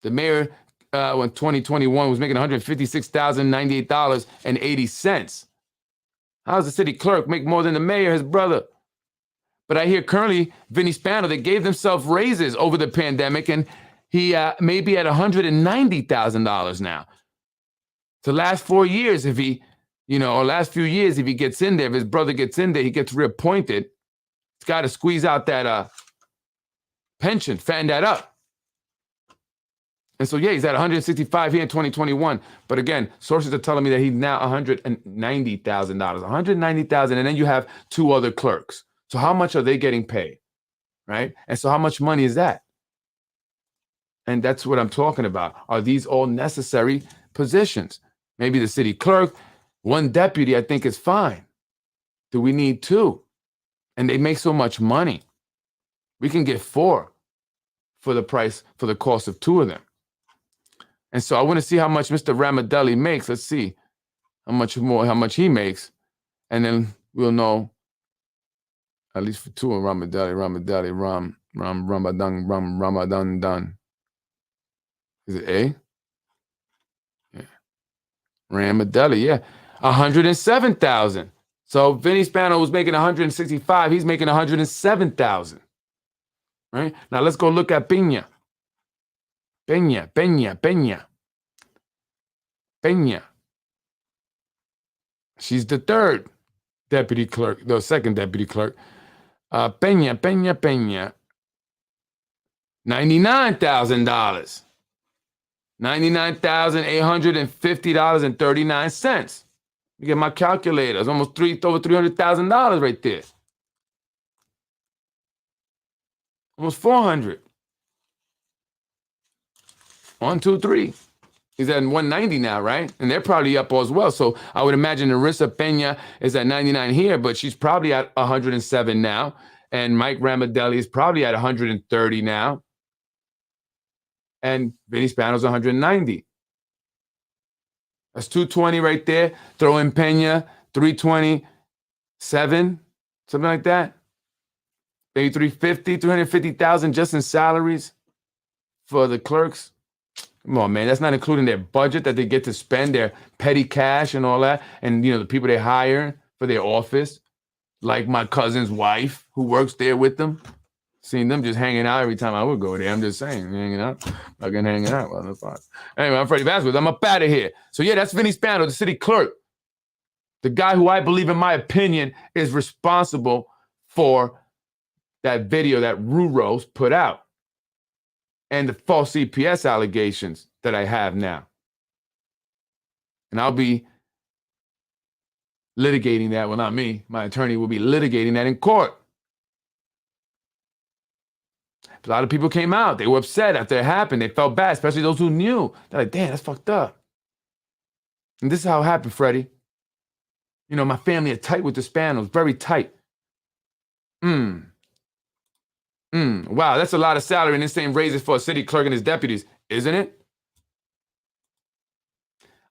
The mayor, when 2021, was making $156,098.80. How does the city clerk make more than the mayor, his brother? But I hear currently Vinny Spano, they gave themselves raises over the pandemic, and he may be at $190,000 now. The last 4 years, if he, or last few years, if he gets in there, if his brother gets in there, he gets reappointed. He's got to squeeze out that pension, fatten that up. And so, yeah, he's at 165 here in 2021. But again, sources are telling me that he's now $190,000, $190,000, and then you have two other clerks. So how much are they getting paid, right? And so how much money is that? And that's what I'm talking about. Are these all necessary positions? Maybe the city clerk, one deputy, I think is fine. Do we need two? And they make so much money. We can get four for the price, for the cost of two of them. And so I want to see how much Mr. Ramadelli makes. Let's see how much he makes. And then we'll know, at least for two of Ramadan. Is it A? Yeah. Ramadelli, yeah. 107,000. So Vinny Spano was making 165. He's making 107,000. Right? Now let's go look at Peña. Peña. She's the third deputy clerk, the second deputy clerk. Peña. $99,000. $99,850.39. Let me get my calculator. It's almost over $300,000 right there. Almost 400. 1, 2, 3. He's at 190 now, right? And they're probably up as well. So I would imagine Arissa Peña is at 99 here, but she's probably at 107 now. And Mike Ramadelli is probably at 130 now. And Vinny Spano's 190. That's 220 right there. Throw in Pena, 327, something like that. Maybe 350,000 just in salaries for the clerks. Come on, man. That's not including their budget that they get to spend, their petty cash and all that. And, you know, the people they hire for their office, like my cousin's wife who works there with them. Seen them just hanging out every time I would go there. I'm just saying, hanging out. Fucking hanging out. Well, that's fine. Anyway, I'm Freddy Vazquez. I'm up out of here. So, yeah, that's Vinny Spano, the city clerk. The guy who I believe, in my opinion, is responsible for that video that Ruros put out and the false CPS allegations that I have now. And I'll be litigating that. Well, not me. My attorney will be litigating that in court. A lot of people came out. They were upset after it happened. They felt bad, especially those who knew. They're like, damn, that's fucked up. And this is how it happened, Freddy. You know, my family are tight with the Spanos, very tight. Wow, that's a lot of salary, and this ain't raises for a city clerk and his deputies, isn't it?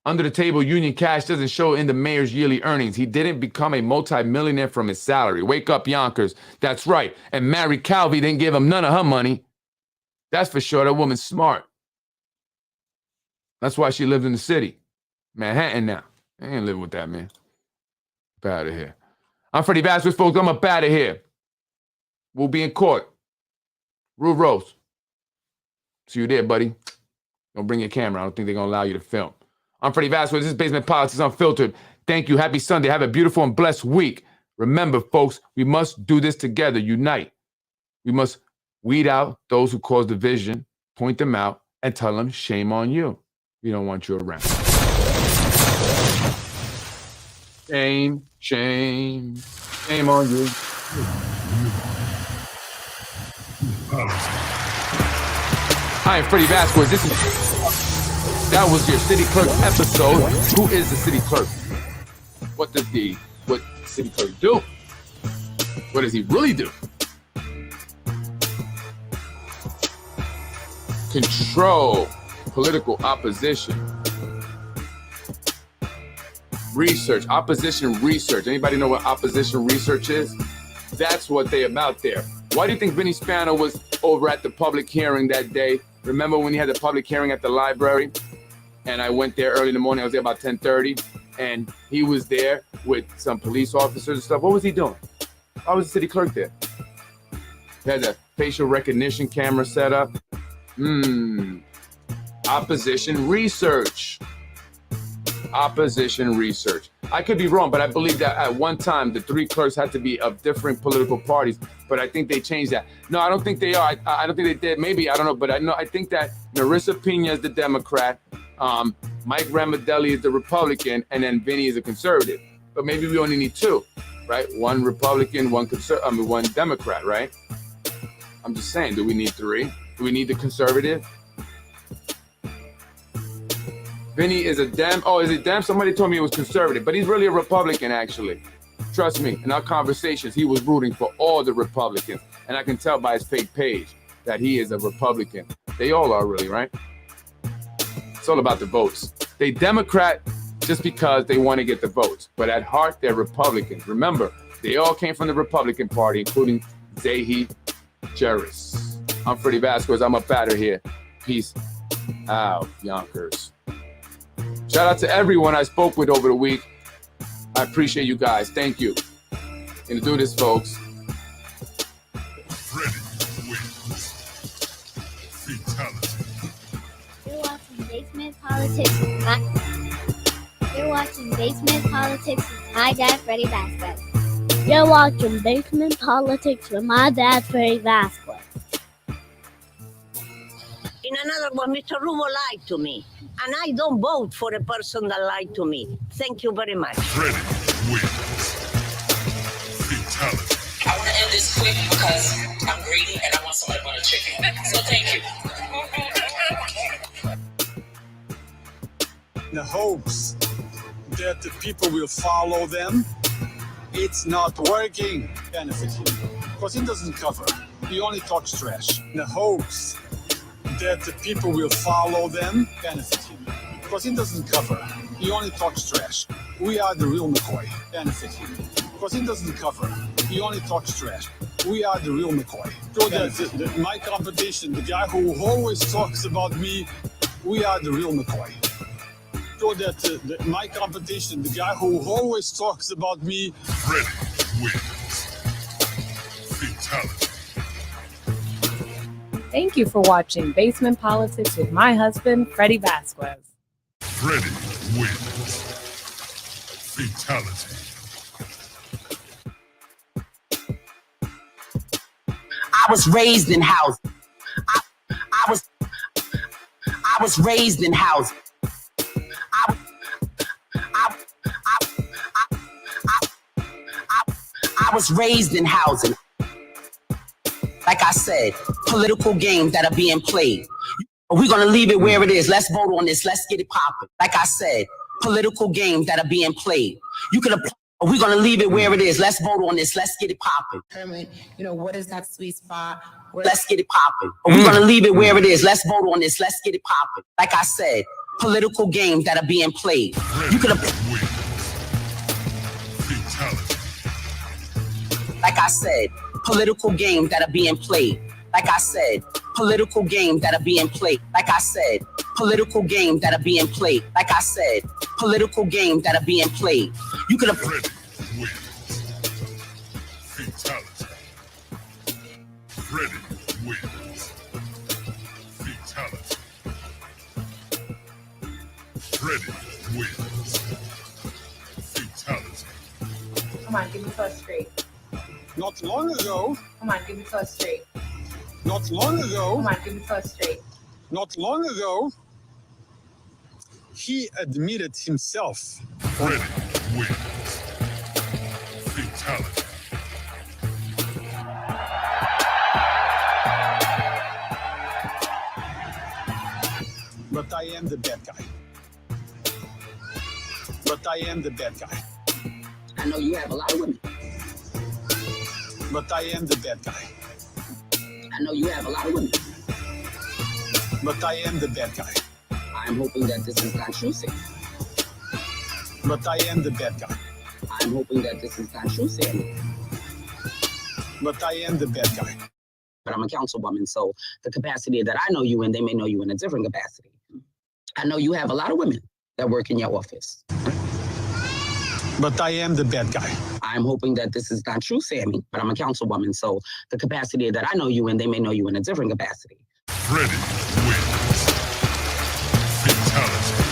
Under the table union cash doesn't show in the mayor's yearly earnings. He didn't become a multi-millionaire from his salary. Wake up, Yonkers. That's right. And Mary Calvi didn't give him none of her money. That's for sure. That woman's smart. That's why she lived in the city. Manhattan now. I ain't living with that, man. Up out of here. I'm Freddy Vazquez, folks. I'm up out of here. We'll be in court. Rule Rose. See you there, buddy. Don't bring your camera. I don't think they're going to allow you to film. I'm Freddy Vazquez. This is Basement Politics Unfiltered. Thank you. Happy Sunday. Have a beautiful and blessed week. Remember, folks, we must do this together. Unite. We must weed out those who cause division, point them out, and tell them, shame on you. We don't want you around. Shame, shame, shame on you. I am Freddy Vazquez. That was your city clerk episode. Who is the city clerk? What does the city clerk do? What does he really do? Control political opposition. Research, opposition research. Anybody know what opposition research is? That's what they about there. Why do you think Vinny Spano was over at the public hearing that day? Remember when he had the public hearing at the library? And I went there early in the morning. I was there about 10:30. And he was there with some police officers and stuff. What was he doing? Why was the city clerk there? He had a facial recognition camera set up. Opposition research. Opposition research. I could be wrong, but I believe that at one time the three clerks had to be of different political parties. But I think they changed that. No, I don't think they are. I don't think they did. Maybe, I don't know. But I think that Narissa Pena is the Democrat. Mike Ramadelli is the Republican, and then Vinny is a conservative. But maybe we only need two, right? One Republican, one Democrat, right? I'm just saying, do we need three? Do we need the conservative? Vinny is a Dem. Oh, is it Dem? Somebody told me it was conservative, but he's really a Republican, actually. Trust me, in our conversations, he was rooting for all the Republicans. And I can tell by his fake page that he is a Republican. They all are really, right? It's all about the votes. They Democrat just because they want to get the votes. But at heart, they're Republicans. Remember, they all came from the Republican Party, including Zahi Jerris. I'm Freddy Vazquez. I'm up out of here. Peace out, Yonkers. Shout out to everyone I spoke with over the week. I appreciate you guys. Thank you. Gonna do this, folks. Freddy wins. Fatality. You're watching Basement Politics with my dad, Freddy Vazquez. You're watching Basement Politics with my dad, Freddy Vazquez. In another one, Mr. Rubo lied to me. And I don't vote for a person that lied to me. Thank you very much. Freddy wins. Fatality. I want to end this quick because I'm greedy and I want somebody to butter chicken. So thank you. The hopes that the people will follow them, it's not working. Benefit him. Because it doesn't cover. He only talks trash. The hopes that the people will follow them, benefit him. Because it doesn't cover. He only talks trash. We are the real McCoy. Benefit him. Because he doesn't cover. He only talks trash. We are the real McCoy. So that my competition, the guy who always talks about me, we are the real McCoy. So that my competition, the guy who always talks about me, Freddy wins. Fatality. Thank you for watching Basement Politics with my husband, Freddy Vazquez. Freddy wins. Fatality. I was raised in housing. I was raised in housing. I was raised in housing. Like I said, political games that are being played. We're gonna leave it where it is. Let's vote on this. Let's get it popping. Like I said, political games that are being played. You can apply. We're gonna leave it where it is. Let's vote on this. Let's get it popping. Determine, what is that sweet spot? Let's get it popping. We're gonna leave it where it is. Let's vote on this. Let's get it popping. Like I said, political games that are being played. You can apply. Fatality. Like I said, political games that are being played. Like I said, political games that are being played. Like I said, political games that are being played. Like I said, political games that are being played. You can apply. Freddy wins. Fatality. Freddy wins. Fatality. Freddy wins. Fatality. Come on, give me to us straight. not long ago, Come on, give me to us straight. not long ago, Come on, give me to us straight. not long ago, he admitted himself. Freddy wins. Fatality. But I am the bad guy. But I am the bad guy. I know you have a lot of women. But I am the bad guy. I know you have a lot of women. But I am the bad guy. I'm hoping that this is not true, Sam. But I am the bad guy. I'm hoping that this is not true, Sam. But I am the bad guy. But I'm a councilwoman, so the capacity that I know you in, they may know you in a different capacity. I know you have a lot of women that work in your office. But I am the bad guy. I'm hoping that this is not true, Sammy, but I'm a councilwoman, so the capacity that I know you in, they may know you in a different capacity. Freddy wins. Fatality.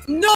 No!